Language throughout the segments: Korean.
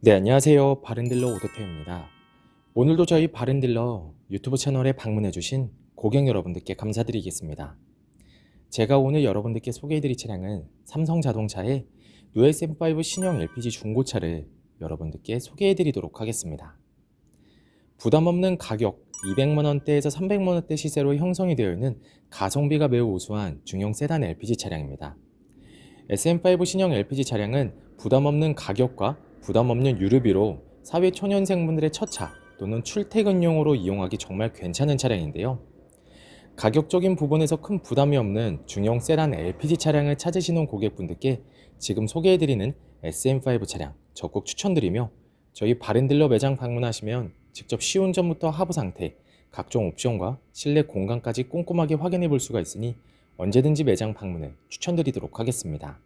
네, 안녕하세요. 바른딜러 오토페입니다. 오늘도 저희 바른딜러 유튜브 채널에 방문해주신 고객 여러분들께 감사드리겠습니다. 제가 오늘 여러분들께 소개해드릴 차량은 삼성자동차의 USM5 신형 LPG 중고차를 여러분들께 소개해드리도록 하겠습니다. 부담없는 가격 200만원대에서 300만원대 시세로 형성이 되어 있는 가성비가 매우 우수한 중형 세단 LPG 차량입니다. SM5 신형 LPG 차량은 부담없는 가격과 부담없는 유류비로 사회 초년생분들의 첫 차 또는 출퇴근용으로 이용하기 정말 괜찮은 차량인데요. 가격적인 부분에서 큰 부담이 없는 중형 세단 LPG 차량을 찾으시는 고객분들께 지금 소개해드리는 SM5 차량 적극 추천드리며, 저희 바른딜러 매장 방문하시면 직접 시운전부터 하부 상태, 각종 옵션과 실내 공간까지 꼼꼼하게 확인해 볼 수가 있으니 언제든지 매장 방문을 추천드리도록 하겠습니다.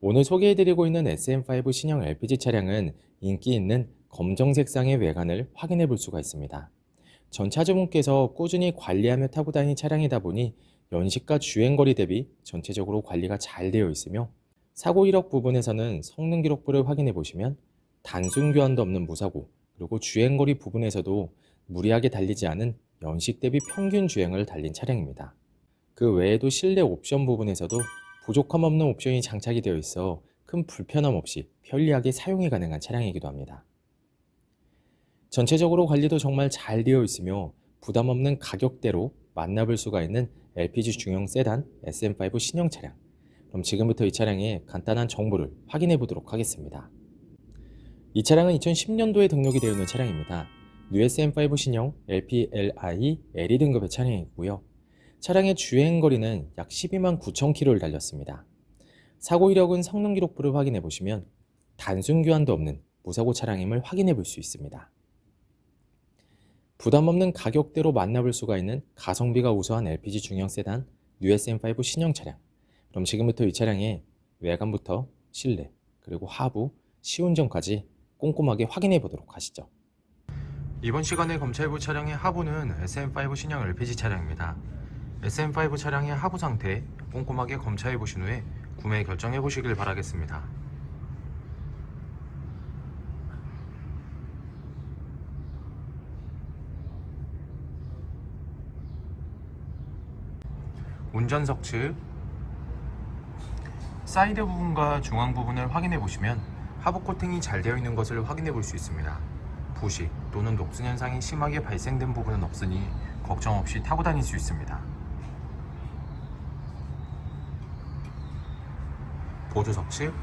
오늘 소개해드리고 있는 SM5 신형 LPG 차량은 인기 있는 검정 색상의 외관을 확인해 볼 수가 있습니다. 전 차주분께서 꾸준히 관리하며 타고 다니는 차량이다 보니 연식과 주행거리 대비 전체적으로 관리가 잘 되어 있으며, 사고 이력 부분에서는 성능 기록부를 확인해 보시면 단순 교환도 없는 무사고, 그리고 주행거리 부분에서도 무리하게 달리지 않은 연식 대비 평균 주행을 달린 차량입니다. 그 외에도 실내 옵션 부분에서도 부족함 없는 옵션이 장착이 되어 있어 큰 불편함 없이 편리하게 사용이 가능한 차량이기도 합니다. 전체적으로 관리도 정말 잘 되어 있으며 부담 없는 가격대로 만나볼 수가 있는 LPG 중형 세단 SM5 신형 차량. 그럼 지금부터 이 차량의 간단한 정보를 확인해 보도록 하겠습니다. 이 차량은 2010년도에 등록이 되어 있는 차량입니다. USM5 신형 LPLI LE 등급의 차량이고요. 차량의 주행거리는 약 12만 9천 km를 달렸습니다. 사고 이력은 성능 기록부를 확인해 보시면 단순 교환도 없는 무사고 차량임을 확인해 볼 수 있습니다. 부담 없는 가격대로 만나볼 수가 있는 가성비가 우수한 LPG 중형 세단 USM5 신형 차량. 그럼 지금부터 이 차량의 외관부터 실내, 그리고 하부, 시운전까지 꼼꼼하게 확인해 보도록 하시죠. 이번 시간에 검찰 볼 차량의 하부는 SM5 신형 LPG 차량입니다. SM5 차량의 하부 상태 꼼꼼하게 검사해 보신 후에 구매 결정해 보시길 바라겠습니다. 운전석 측 사이드 부분과 중앙 부분을 확인해 보시면 하부 코팅이 잘 되어 있는 것을 확인해 볼 수 있습니다. 부식 또는 녹슨 현상이 심하게 발생된 부분은 없으니 걱정 없이 타고 다닐 수 있습니다. 보조석 측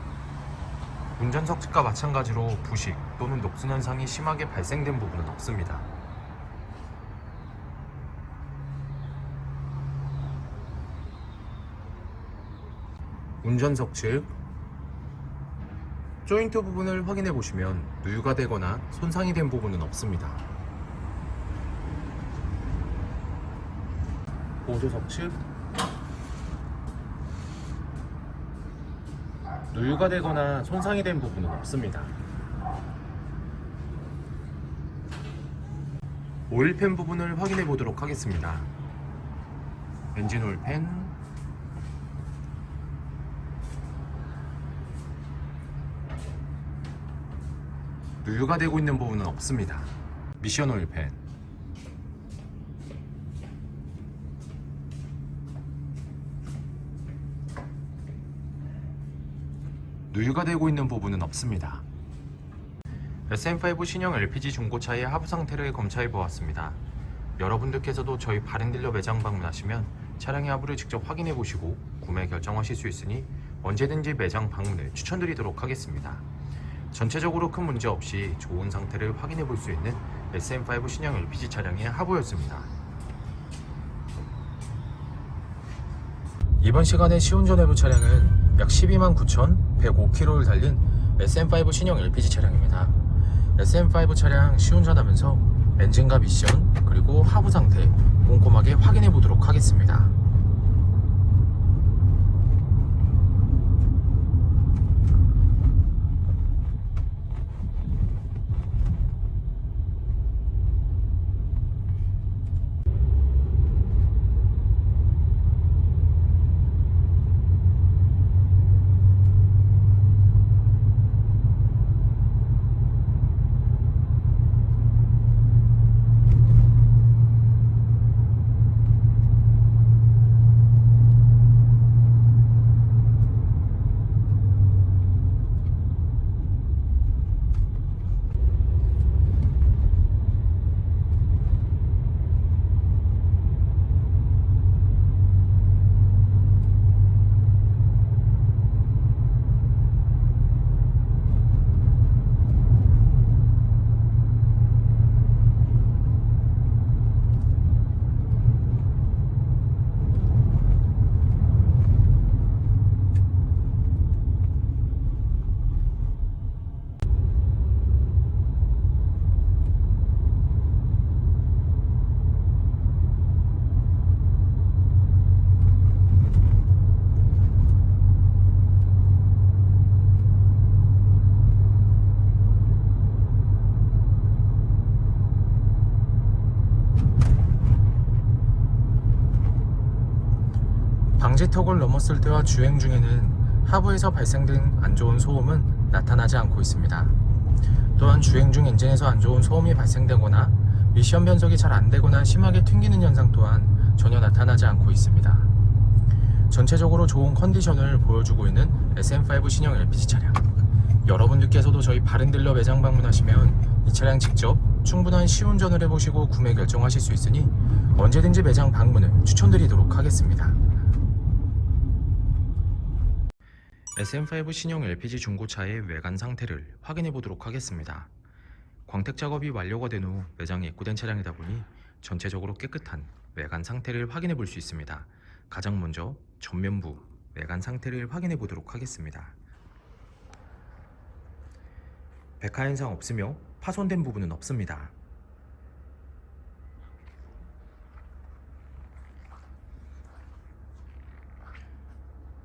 운전석 측과 마찬가지로 부식 또는 녹슨 현상이 심하게 발생된 부분은 없습니다. 운전석 측 조인트 부분을 확인해 보시면 누유가 되거나 손상이 된 부분은 없습니다. 보조석 측 누유가 되거나 손상이 된 부분은 없습니다. 오일팬 부분을 확인해 보도록 하겠습니다. 엔진 오일팬, 누유가 되고 있는 부분은 없습니다. 미션 오일팬, 누유가 되고 있는 부분은 없습니다. SM5 신형 LPG 중고차의 하부 상태를 검사해 보았습니다. 여러분들께서도 저희 바른딜러 매장 방문하시면 차량의 하부를 직접 확인해 보시고 구매 결정하실 수 있으니 언제든지 매장 방문을 추천드리도록 하겠습니다. 전체적으로 큰 문제 없이 좋은 상태를 확인해 볼 수 있는 SM5 신형 LPG 차량의 하부였습니다. 이번 시간에 시운전 해볼 차량은 약 12만 9,105km를 달린 SM5 신형 LPG 차량입니다. SM5 차량 시운전하면서 엔진과 미션 그리고 하부 상태 꼼꼼하게 확인해 보도록 하겠습니다. 방지턱을 넘었을 때와 주행 중에는 하부에서 발생된 안 좋은 소음은 나타나지 않고 있습니다. 또한 주행 중 엔진에서 안 좋은 소음이 발생되거나 미션 변속이 잘 안되거나 심하게 튕기는 현상 또한 전혀 나타나지 않고 있습니다. 전체적으로 좋은 컨디션을 보여주고 있는 SM5 신형 LPG 차량, 여러분들께서도 저희 바른딜러 매장 방문하시면 이 차량 직접 충분한 시운전을 해보시고 구매 결정하실 수 있으니 언제든지 매장 방문을 추천드리도록 하겠습니다. SM5 신형 LPG 중고차의 외관 상태를 확인해 보도록 하겠습니다. 광택 작업이 완료가 된 후 매장에 입고된 차량이다 보니 전체적으로 깨끗한 외관 상태를 확인해 볼 수 있습니다. 가장 먼저 전면부 외관 상태를 확인해 보도록 하겠습니다. 백화 현상 없으며 파손된 부분은 없습니다.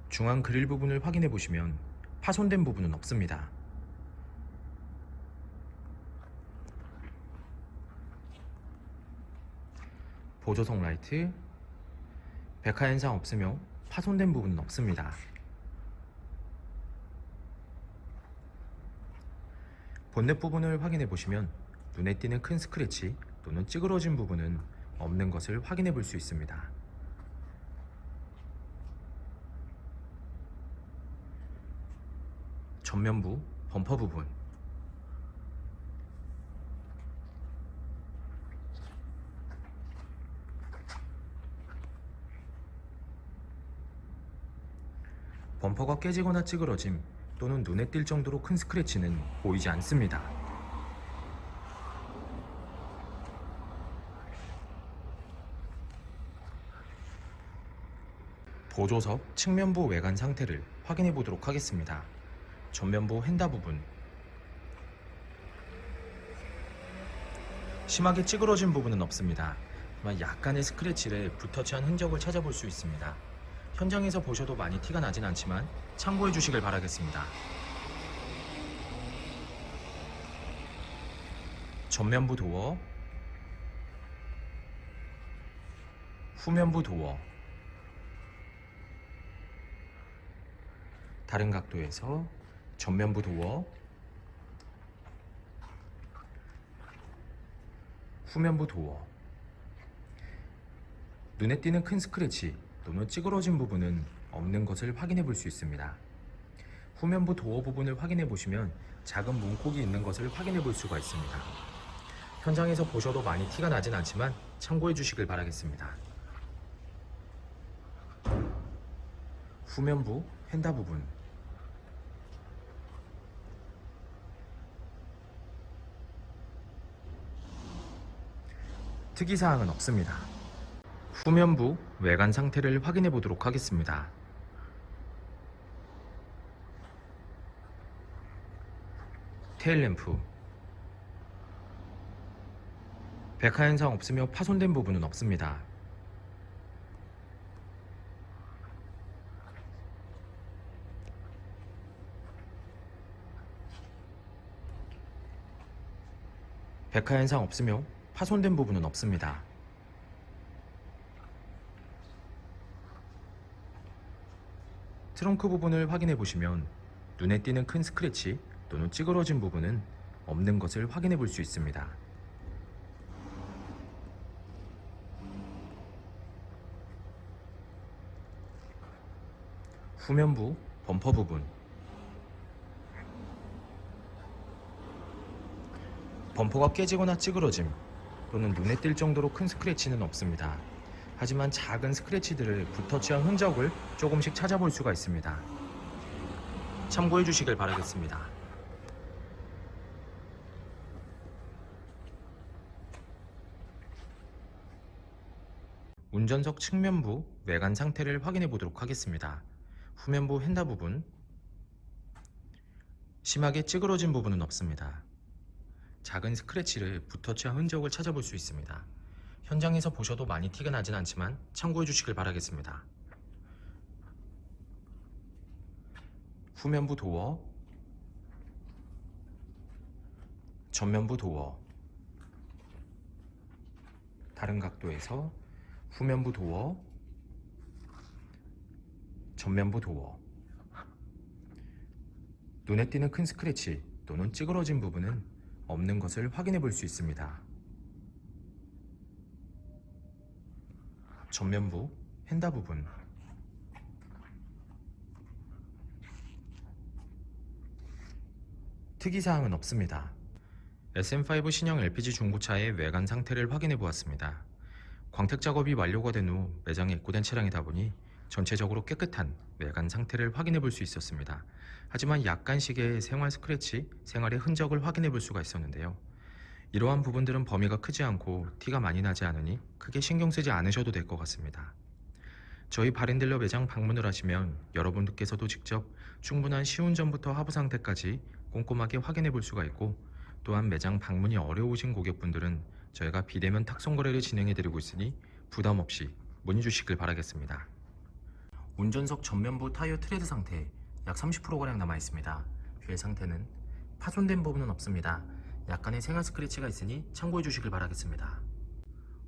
중앙 그릴 부분을 확인해 보시면 파손된 부분은 없습니다. 보조석 라이트, 백화 현상 없으며 파손된 부분은 없습니다. 본넷 부분을 확인해 보시면 눈에 띄는 큰 스크래치 또는 찌그러진 부분은 없는 것을 확인해 볼 수 있습니다. 전면부 범퍼 부분, 범퍼가 깨지거나 찌그러짐 또는 눈에 띌 정도로 큰 스크래치는 보이지 않습니다. 보조석 측면부 외관 상태를 확인해 보도록 하겠습니다. 전면부 휀다 부분, 심하게 찌그러진 부분은 없습니다. 하지만 약간의 스크래치를 붓터치한 흔적을 찾아볼 수 있습니다. 현장에서 보셔도 많이 티가 나진 않지만 참고해 주시길 바라겠습니다. 전면부 도어, 후면부 도어, 다른 각도에서 전면부 도어, 후면부 도어, 눈에 띄는 큰 스크래치 또는 찌그러진 부분은 없는 것을 확인해 볼 수 있습니다. 후면부 도어 부분을 확인해 보시면 작은 문콕이 있는 것을 확인해 볼 수가 있습니다. 현장에서 보셔도 많이 티가 나진 않지만 참고해 주시길 바라겠습니다. 후면부 휀다 부분, 특이사항은 없습니다. 후면부 외관 상태를 확인해 보도록 하겠습니다. 테일램프, 백화 현상 없으며 파손된 부분은 없습니다. 백화 현상 없으며 파손된 부분은 없습니다. 트렁크 부분을 확인해 보시면 눈에 띄는 큰 스크래치 또는 찌그러진 부분은 없는 것을 확인해 볼 수 있습니다. 후면부 범퍼 부분, 범퍼가 깨지거나 찌그러짐 또는 눈에 띌 정도로 큰 스크래치는 없습니다. 하지만 작은 스크래치들을 붓터치한 흔적을 조금씩 찾아볼 수가 있습니다. 참고해 주시길 바라겠습니다. 운전석 측면부 외관 상태를 확인해 보도록 하겠습니다. 후면부 휀다 부분, 심하게 찌그러진 부분은 없습니다. 작은 스크래치를 붓터치한 흔적을 찾아볼 수 있습니다. 현장에서 보셔도 많이 티가 나진 않지만 참고해 주시길 바라겠습니다. 후면부 도어, 전면부 도어, 다른 각도에서 후면부 도어, 전면부 도어. 눈에 띄는 큰 스크래치 또는 찌그러진 부분은 없는 것을 확인해 볼 수 있습니다. 전면부 휀다 부분. 특이사항은 없습니다. SM5 신형 LPG 중고차의 외관 상태를 확인해 보았습니다. 광택 작업이 완료가 된 후 매장에 입고된 차량이다 보니 전체적으로 깨끗한 외관 상태를 확인해 볼 수 있었습니다. 하지만 약간씩의 생활 스크래치, 생활의 흔적을 확인해 볼 수가 있었는데요. 이러한 부분들은 범위가 크지 않고 티가 많이 나지 않으니 크게 신경 쓰지 않으셔도 될 것 같습니다. 저희 바렌딜러 매장 방문을 하시면 여러분들께서도 직접 충분한 시운전부터 하부 상태까지 꼼꼼하게 확인해 볼 수가 있고, 또한 매장 방문이 어려우신 고객분들은 저희가 비대면 탁송 거래를 진행해 드리고 있으니 부담 없이 문의 주시길 바라겠습니다. 운전석 전면부 타이어 트레드 상태 약 30%가량 남아 있습니다. 휠 상태는 파손된 부분은 없습니다. 약간의 생활 스크래치가 있으니 참고해 주시길 바라겠습니다.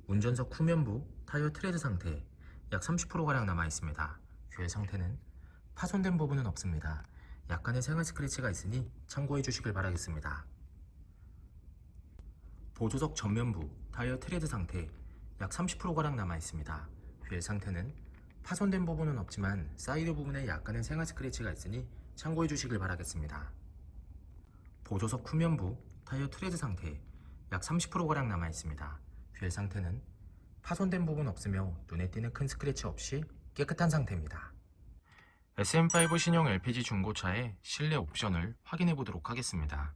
운전석 후면부 타이어 트레드 상태 약 30%가량 남아 있습니다. 휠 상태는 파손된 부분은 없습니다. 약간의 생활 스크래치가 있으니 참고해 주시길 바라겠습니다. 보조석 전면부 타이어 트레드 상태 약 30%가량 남아 있습니다. 휠 상태는 파손된 부분은 없지만 사이드 부분에 약간의 생활 스크래치가 있으니 참고해 주시길 바라겠습니다. 보조석 후면부 타이어 트레드 상태 약 30%가량 남아 있습니다. 휠 상태는 파손된 부분 없으며 눈에 띄는 큰 스크래치 없이 깨끗한 상태입니다. SM5 신형 LPG 중고차의 실내 옵션을 확인해 보도록 하겠습니다.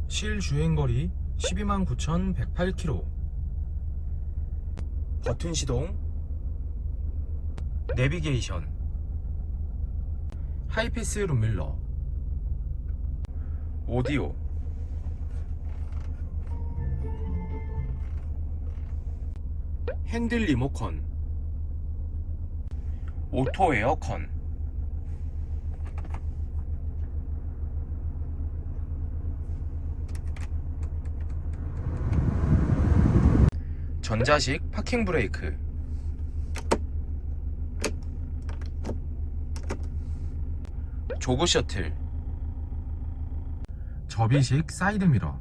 실 주행거리 129,108km. 버튼 시동, 내비게이션, 하이패스 룸밀러, 오디오, 핸들 리모컨, 오토 에어컨, 전자식 파킹 브레이크, 조그 셔틀, 접이식 사이드 미러,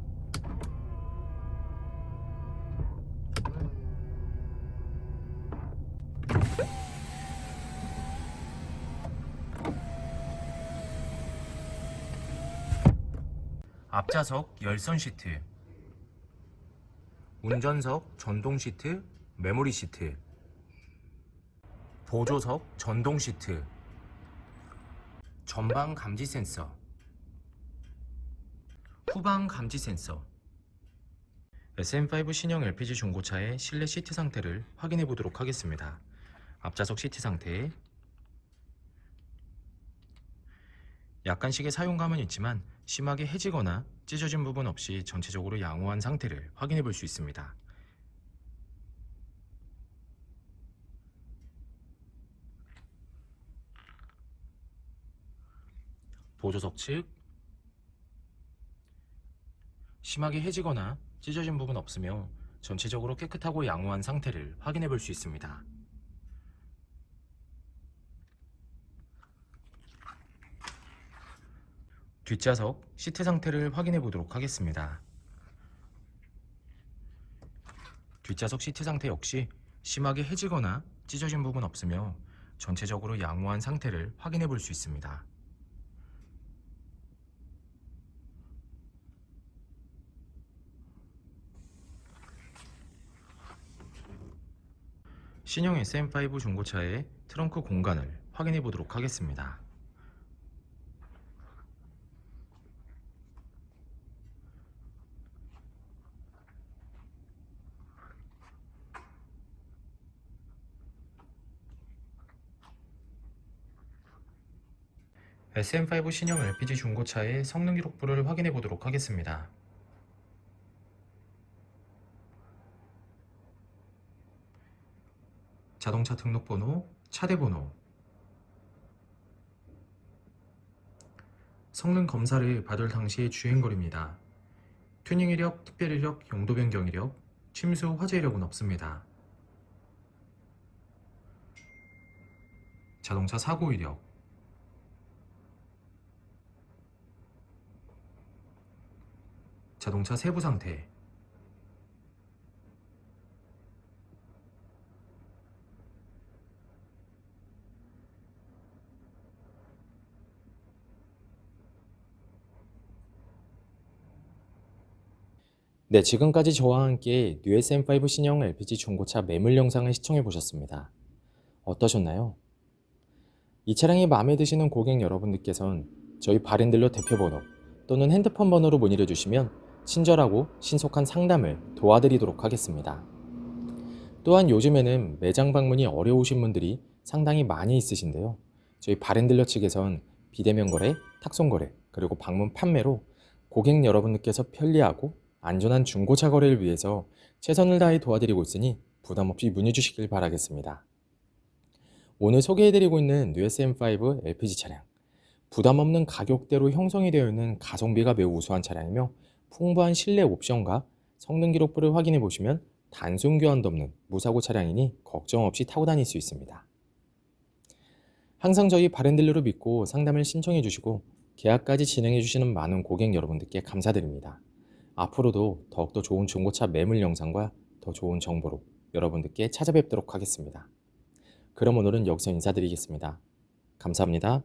앞좌석 열선 시트, 운전석 전동 시트, 메모리 시트, 보조석 전동 시트, 전방 감지 센서, 후방 감지 센서. SM5 신형 LPG 중고차의 실내 시트 상태를 확인해 보도록 하겠습니다. 앞좌석 시트 상태, 약간씩의 사용감은 있지만 심하게 해지거나 찢어진 부분 없이 전체적으로 양호한 상태를 확인해 볼 수 있습니다. 보조석 측, 심하게 해지거나 찢어진 부분 없으며 전체적으로 깨끗하고 양호한 상태를 확인해 볼 수 있습니다. 뒷좌석 시트 상태를 확인해 보도록 하겠습니다. 뒷좌석 시트 상태 역시 심하게 해지거나 찢어진 부분 없으며 전체적으로 양호한 상태를 확인해 볼 수 있습니다. 신형 SM5 중고차의 트렁크 공간을 확인해 보도록 하겠습니다. SM5 신형 LPG 중고차의 성능 기록부를 확인해 보도록 하겠습니다. 자동차 등록번호, 차대번호, 성능 검사를 받을 당시의 주행거리입니다. 튜닝 이력, 특별 이력, 용도 변경 이력, 침수 화재 이력은 없습니다. 자동차 사고 이력, 자동차 세부 상태, 네, 지금까지 저와 함께 뉴 SM5 신형 LPG 중고차 매물 영상을 시청해 보셨습니다. 어떠셨나요? 이 차량이 마음에 드시는 고객 여러분들께선 저희 바렌딜러 대표번호 또는 핸드폰 번호로 문의를 주시면 친절하고 신속한 상담을 도와드리도록 하겠습니다. 또한 요즘에는 매장 방문이 어려우신 분들이 상당히 많이 있으신데요. 저희 바렌딜러 측에선 비대면 거래, 탁송 거래, 그리고 방문 판매로 고객 여러분들께서 편리하고 안전한 중고차 거래를 위해서 최선을 다해 도와드리고 있으니 부담 없이 문의 주시길 바라겠습니다. 오늘 소개해드리고 있는 뉴 SM5 LPG 차량, 부담 없는 가격대로 형성이 되어 있는 가성비가 매우 우수한 차량이며 풍부한 실내 옵션과 성능 기록부를 확인해 보시면 단순 교환도 없는 무사고 차량이니 걱정 없이 타고 다닐 수 있습니다. 항상 저희 바렌딜러를 믿고 상담을 신청해 주시고 계약까지 진행해 주시는 많은 고객 여러분들께 감사드립니다. 앞으로도 더욱더 좋은 중고차 매물 영상과 더 좋은 정보로 여러분들께 찾아뵙도록 하겠습니다. 그럼 오늘은 여기서 인사드리겠습니다. 감사합니다.